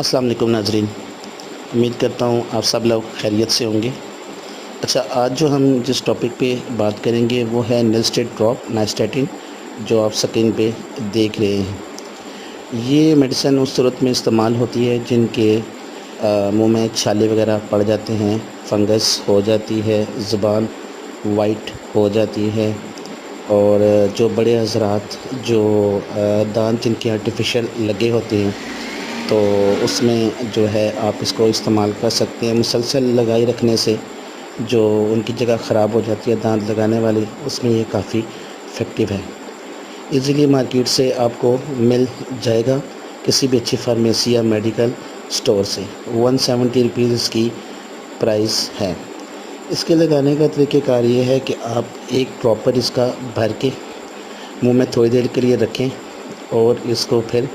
अस्सलाम वालेकुम नाजरीन। उम्मीद करता हूँ आप सब लोग खैरियत से होंगे। अच्छा, आज जो हम जिस टॉपिक पे बात करेंगे वो है निलस्टेट ड्रॉप नाइस्टेटिन, जो आप स्क्रीन पे देख रहे हैं। ये मेडिसिन उस सूरत में इस्तेमाल होती है जिनके मुंह में छाले वगैरह पड़ जाते हैं, फंगस हो जाती है, ज़ुबान वाइट हो जाती है, और जो बड़े हज़रात जो दांत जिनके आर्टिफिशियल लगे होते हैं तो उसमें जो है आप इसको इस्तेमाल कर सकते हैं। मुसलसल लगाए रखने से जो उनकी जगह ख़राब हो जाती है दांत लगाने वाली, उसमें ये काफ़ी इफ़ेक्टिव है। इजीली मार्केट से आपको मिल जाएगा किसी भी अच्छी फार्मेसी या मेडिकल स्टोर से। 170 रुपीज़ इसकी प्राइस है। इसके लगाने का तरीक़ेकार ये है कि आप एक प्रॉपर इसका भर के मुंह में थोड़ी देर के लिए रखें और इसको फिर